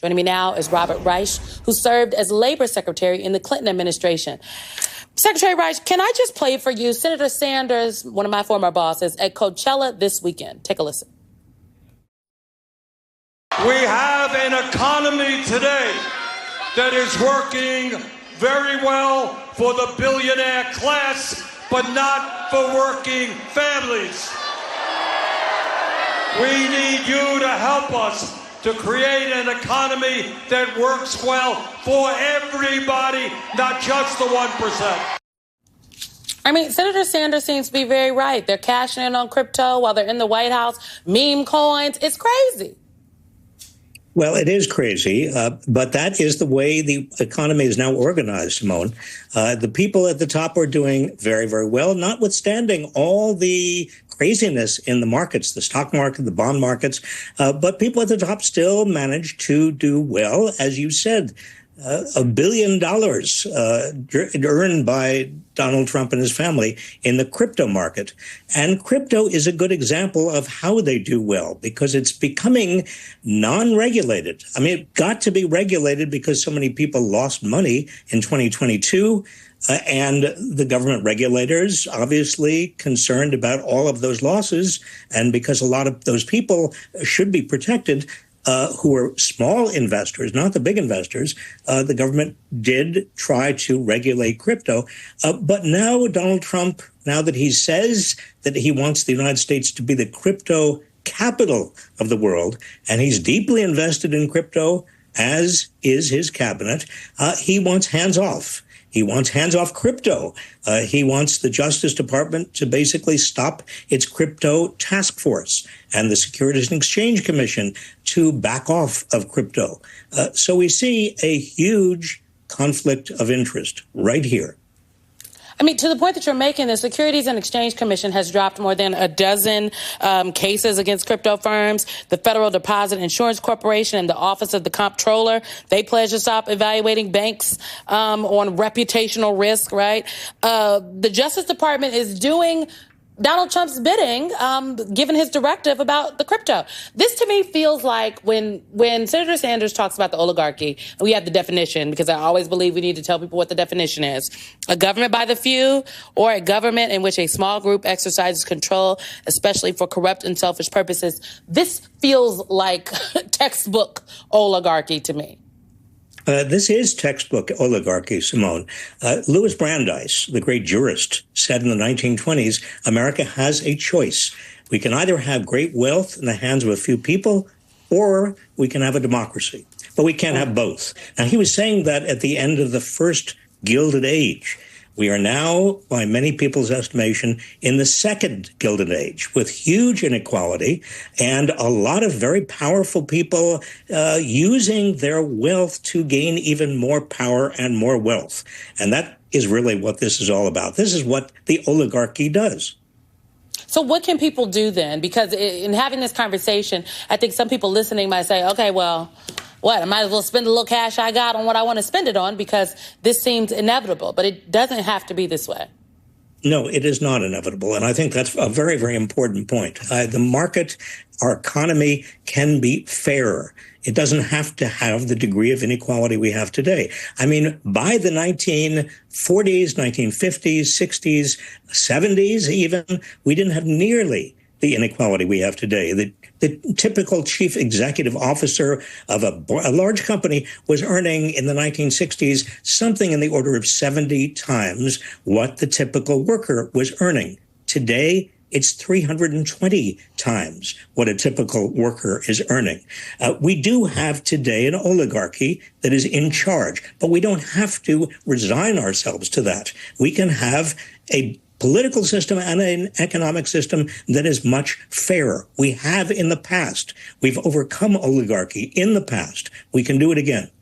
Joining me now is Robert Reich, who served as labor secretary in the Clinton administration. Secretary Reich, can I just play for you Senator Sanders, one of my former bosses, at Coachella this weekend? Take a listen. We have an economy today that is working very well for the billionaire class, but not for working families. We need you to help us to create an economy that works well for everybody, not just the 1%. I mean, Senator Sanders seems to be very right. They're cashing in on crypto while they're in the White House, meme coins. It's crazy. Well, it is crazy, but that is the way the economy is now organized, Simone. The people at the top are doing very, very well, notwithstanding all the craziness in the markets, the stock market, the bond markets. But people at the top still manage to do well. As you said, $1 billion earned by Donald Trump and his family in the crypto market. And crypto is a good example of how they do well because it's becoming non-regulated. I mean, it got to be regulated because so many people lost money in 2022. And the government regulators obviously concerned about all of those losses. And because a lot of those people should be protected, who are small investors, not the big investors, the government did try to regulate crypto. But now Donald Trump, now that he says that he wants the United States to be the crypto capital of the world, and he's deeply invested in crypto, as is his cabinet, he wants hands off. He wants hands-off crypto. He wants the Justice Department to basically stop its crypto task force and the Securities and Exchange Commission to back off of crypto. So we see a huge conflict of interest right here. I mean, to the point that you're making, the Securities and Exchange Commission has dropped more than a dozen cases against crypto firms. The Federal Deposit Insurance Corporation and the Office of the Comptroller, they pledged to stop evaluating banks on reputational risk, right? The Justice Department is doing Donald Trump's bidding, given his directive about the crypto. This to me feels like when Senator Sanders talks about the oligarchy, and we have the definition, because I always believe we need to tell people what the definition is. A government by the few, or a government in which a small group exercises control, especially for corrupt and selfish purposes. This feels like textbook oligarchy to me. This is textbook oligarchy, Simone. Louis Brandeis, the great jurist, said in the 1920s, America has a choice. We can either have great wealth in the hands of a few people, or we can have a democracy. But we can't have both. Now, he was saying that at the end of the first Gilded Age. We are now, by many people's estimation, in the second Gilded Age with huge inequality and a lot of very powerful people using their wealth to gain even more power and more wealth. And that is really what this is all about. This is what the oligarchy does. So what can people do then? Because in having this conversation, I think some people listening might say, okay, well, what? I might as well spend the little cash I got on what I want to spend it on because this seems inevitable. But it doesn't have to be this way. No, it is not inevitable. And I think that's a very, very important point. The market, our economy can be fairer. It doesn't have to have the degree of inequality we have today. I mean, by the 1940s, 1950s, 60s, 70s even, we didn't have nearly the inequality we have today. The typical chief executive officer of a large company was earning in the 1960s something in the order of 70 times what the typical worker was earning. Today, it's 320 times what a typical worker is earning. We do have today an oligarchy that is in charge, but we don't have to resign ourselves to that. We can have a political system and an economic system that is much fairer. We have in the past. We've overcome oligarchy in the past. We can do it again.